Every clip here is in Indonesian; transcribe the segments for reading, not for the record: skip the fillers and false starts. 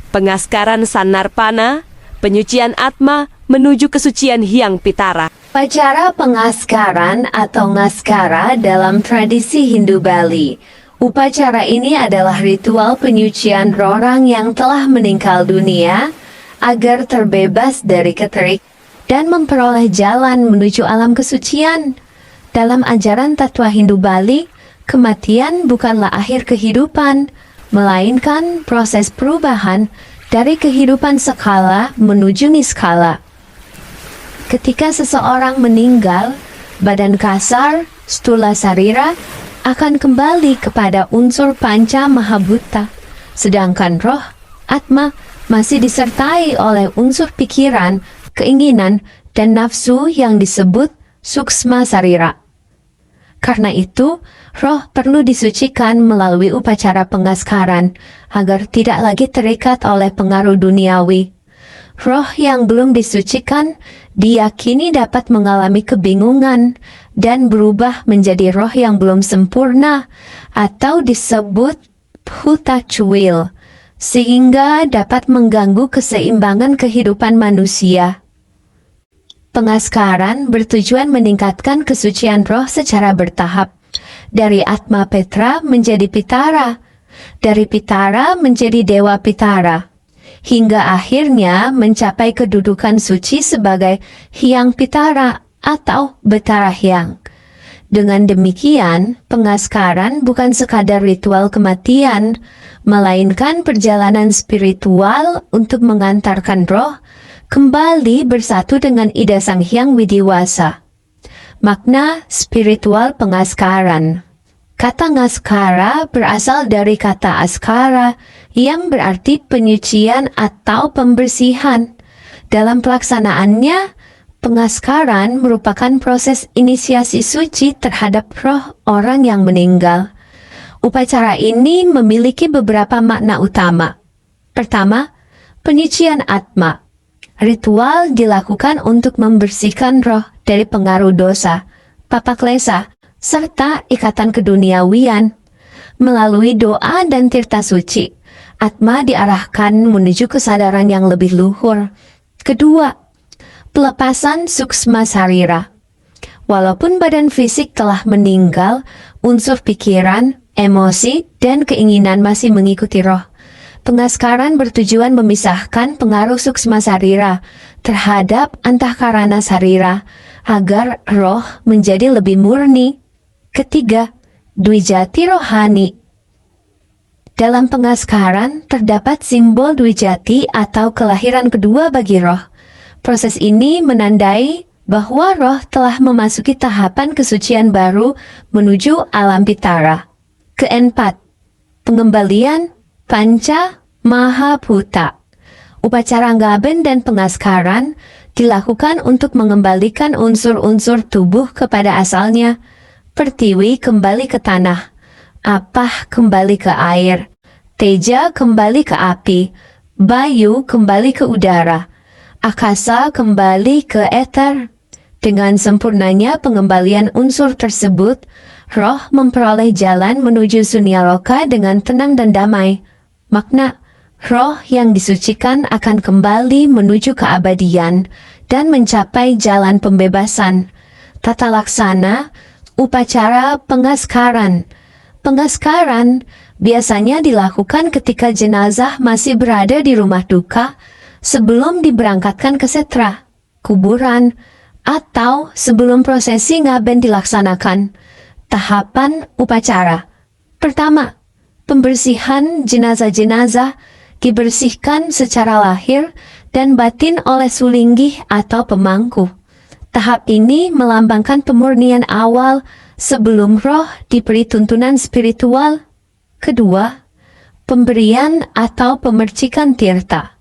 pengaskaran Sanarpana, penyucian Atma menuju kesucian Hyang Pitara. Upacara pengaskaran atau ngaskara dalam tradisi Hindu Bali. Upacara ini adalah ritual penyucian orang yang telah meninggal dunia agar terbebas dari keterik dan memperoleh jalan menuju alam kesucian. Dalam ajaran Tattwa Hindu Bali, kematian bukanlah akhir kehidupan, melainkan proses perubahan dari kehidupan skala menuju niskala. Ketika seseorang meninggal, badan kasar, stula sarira, akan kembali kepada unsur panca mahabhuta, sedangkan roh, atma, masih disertai oleh unsur pikiran, keinginan, dan nafsu yang disebut suksma sarira. Karena itu, roh perlu disucikan melalui upacara pengaskaran agar tidak lagi terikat oleh pengaruh duniawi. Roh yang belum disucikan diyakini dapat mengalami kebingungan dan berubah menjadi roh yang belum sempurna atau disebut bhuta cuil, sehingga dapat mengganggu keseimbangan kehidupan manusia. Pengaskaran bertujuan meningkatkan kesucian roh secara bertahap, dari Atma Petra menjadi Pitara, dari Pitara menjadi Dewa Pitara, hingga akhirnya mencapai kedudukan suci sebagai Hyang Pitara atau Betara Hyang. Dengan demikian, pengaskaran bukan sekadar ritual kematian, melainkan perjalanan spiritual untuk mengantarkan roh kembali bersatu dengan Ida Sang Hyang Widiwasa. Makna spiritual pengaskaran. Kata ngaskara berasal dari kata askara yang berarti penyucian atau pembersihan. Dalam pelaksanaannya, pengaskaran merupakan proses inisiasi suci terhadap roh orang yang meninggal. Upacara ini memiliki beberapa makna utama. Pertama, penyucian atma. Ritual dilakukan untuk membersihkan roh dari pengaruh dosa, papaklesa, serta ikatan keduniawian. Melalui doa dan tirta suci, atma diarahkan menuju kesadaran yang lebih luhur. Kedua, pelepasan suksma sarira. Walaupun badan fisik telah meninggal, unsur pikiran, emosi, dan keinginan masih mengikuti roh. Pengaskaran bertujuan memisahkan pengaruh suksma sarira terhadap antahkarana sarira agar roh menjadi lebih murni. Ketiga, Dwijati rohani. Dalam pengaskaran terdapat simbol Dwijati atau kelahiran kedua bagi roh. Proses ini menandai bahwa roh telah memasuki tahapan kesucian baru menuju alam Pitara. Keempat, pengembalian Panca Mahabhuta. Upacara ngaben dan pengaskaran dilakukan untuk mengembalikan unsur-unsur tubuh kepada asalnya. Pertiwi kembali ke tanah, Apah kembali ke air, Teja kembali ke api, Bayu kembali ke udara, Akasa kembali ke eter. Dengan sempurnanya pengembalian unsur tersebut, roh memperoleh jalan menuju Sunyaloka dengan tenang dan damai. Makna, roh yang disucikan akan kembali menuju keabadian dan mencapai jalan pembebasan. Tata laksana, upacara pengaskaran. Pengaskaran biasanya dilakukan ketika jenazah masih berada di rumah duka sebelum diberangkatkan ke setra, kuburan, atau sebelum prosesi ngaben dilaksanakan. Tahapan upacara. Pertama, pembersihan jenazah-jenazah dibersihkan secara lahir dan batin oleh sulinggih atau pemangku. Tahap ini melambangkan pemurnian awal sebelum roh diberi tuntunan spiritual. Kedua, pemberian atau pemercikan tirta.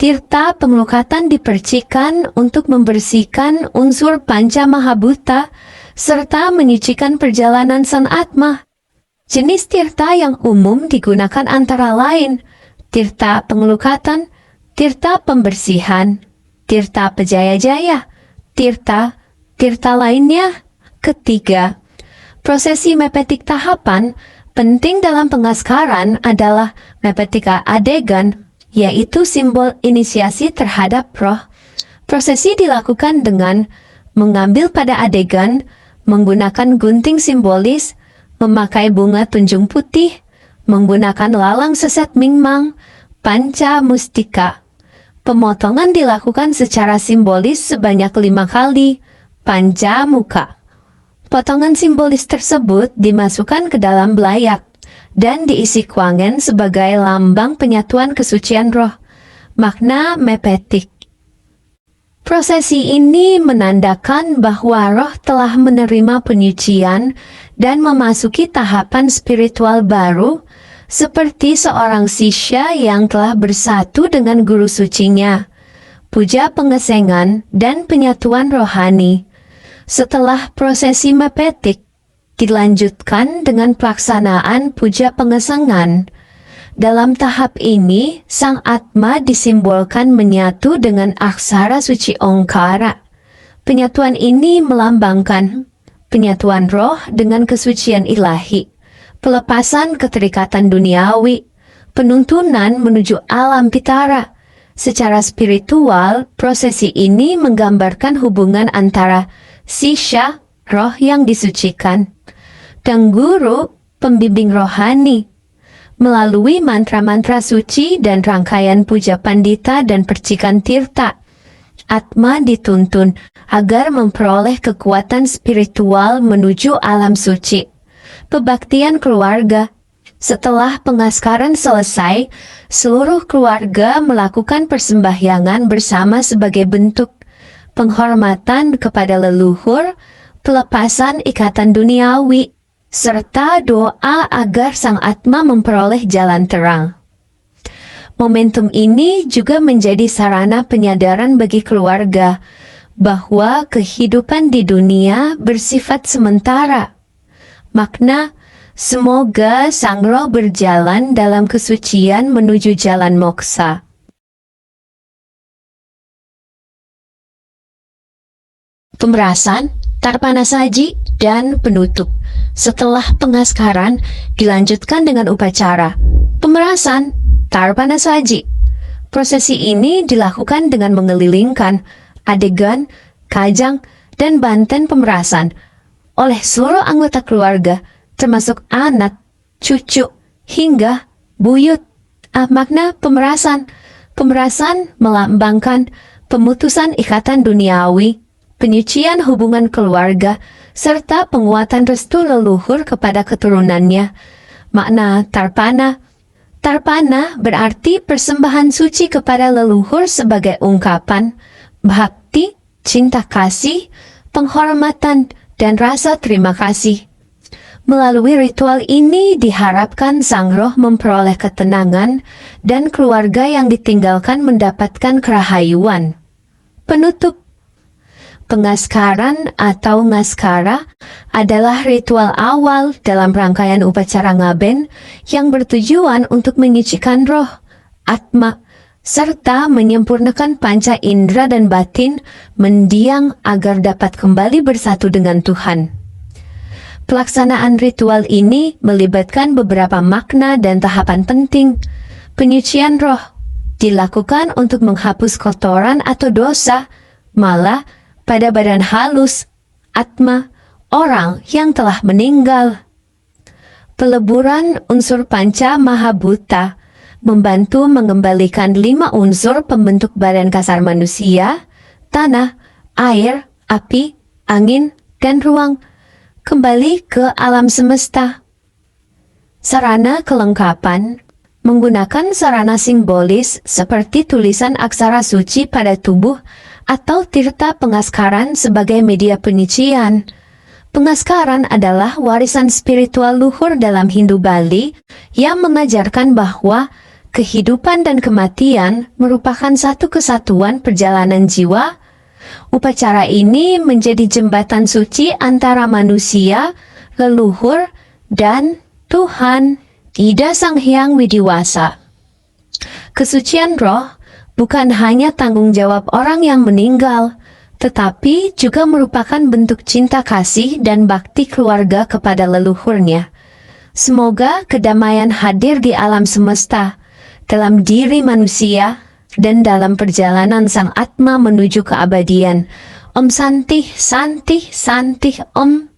Tirta pengelukatan dipercikan untuk membersihkan unsur panca mahabhuta serta menyucikan perjalanan sang atma. Jenis tirta yang umum digunakan antara lain tirta pengelukatan, tirta pembersihan, tirta pejaya-jaya, tirta lainnya. Ketiga, prosesi mepetik tahapan penting dalam pengaskaran adalah mepetika adegan. yaitu simbol inisiasi terhadap roh. Prosesi dilakukan dengan mengambil pada adegan, menggunakan gunting simbolis, memakai bunga tunjung putih, menggunakan lalang seset mingmang, panca mustika. Pemotongan dilakukan secara simbolis sebanyak 5 kali, panca muka. Potongan simbolis tersebut dimasukkan ke dalam belayak dan diisi kuangen sebagai lambang penyatuan kesucian roh. Makna mepetik. Prosesi ini menandakan bahwa roh telah menerima penyucian dan memasuki tahapan spiritual baru, seperti seorang sisya yang telah bersatu dengan guru sucinya. Puja pengesengan dan penyatuan rohani. Setelah prosesi mepetik, dilanjutkan dengan pelaksanaan puja pengesengan. Dalam tahap ini, sang Atma disimbolkan menyatu dengan aksara suci Ongkara. Penyatuan ini melambangkan penyatuan roh dengan kesucian ilahi, pelepasan keterikatan duniawi, penuntunan menuju alam pitara. Secara spiritual, prosesi ini menggambarkan hubungan antara sisya, roh yang disucikan, dan guru, pembimbing rohani. Melalui mantra-mantra suci dan rangkaian puja pandita dan percikan tirta, Atma dituntun agar memperoleh kekuatan spiritual menuju alam suci. Pembaktian keluarga. Setelah pengaskaran selesai, seluruh keluarga melakukan persembahyangan bersama sebagai bentuk penghormatan kepada leluhur, pelepasan ikatan duniawi, serta doa agar sang Atma memperoleh jalan terang. Momentum ini juga menjadi sarana penyadaran bagi keluarga bahwa kehidupan di dunia bersifat sementara. Makna, semoga sang roh berjalan dalam kesucian menuju jalan moksa. Pemerasan, tarpana saji, dan penutup. Setelah pengaskaran, dilanjutkan dengan upacara pemerasan, tarpana saji. Prosesi ini dilakukan dengan mengelilingkan adegan, kajang, dan banten pemerasan oleh seluruh anggota keluarga, termasuk anak, cucu, hingga buyut. Makna pemerasan. Pemerasan melambangkan pemutusan ikatan duniawi, penyucian hubungan keluarga, serta penguatan restu leluhur kepada keturunannya. Makna tarpana. Tarpana berarti persembahan suci kepada leluhur sebagai ungkapan bhakti, cinta kasih, penghormatan, dan rasa terima kasih. Melalui ritual ini diharapkan sang roh memperoleh ketenangan dan keluarga yang ditinggalkan mendapatkan kerahayuan. Penutup. Pengaskaran atau ngaskara adalah ritual awal dalam rangkaian upacara ngaben yang bertujuan untuk menyucikan roh, atma, serta menyempurnakan panca indera dan batin mendiang agar dapat kembali bersatu dengan Tuhan. Pelaksanaan ritual ini melibatkan beberapa makna dan tahapan penting. Penyucian roh dilakukan untuk menghapus kotoran atau dosa, malah pada badan halus, atma, orang yang telah meninggal. Peleburan unsur panca mahabhuta membantu mengembalikan 5 unsur pembentuk badan kasar manusia, tanah, air, api, angin, dan ruang, kembali ke alam semesta. Sarana kelengkapan menggunakan sarana simbolis seperti tulisan aksara suci pada tubuh atau tirta pengaskaran sebagai media penyucian. Pengaskaran adalah warisan spiritual luhur dalam Hindu Bali yang mengajarkan bahwa kehidupan dan kematian merupakan satu kesatuan perjalanan jiwa. Upacara ini menjadi jembatan suci antara manusia, leluhur, dan Tuhan, Ida Sang Hyang Widiwasa. Kesucian roh bukan hanya tanggung jawab orang yang meninggal, tetapi juga merupakan bentuk cinta kasih dan bakti keluarga kepada leluhurnya. Semoga kedamaian hadir di alam semesta, dalam diri manusia dan dalam perjalanan sang Atma menuju keabadian. Om Santi, Santi, Santi, Om.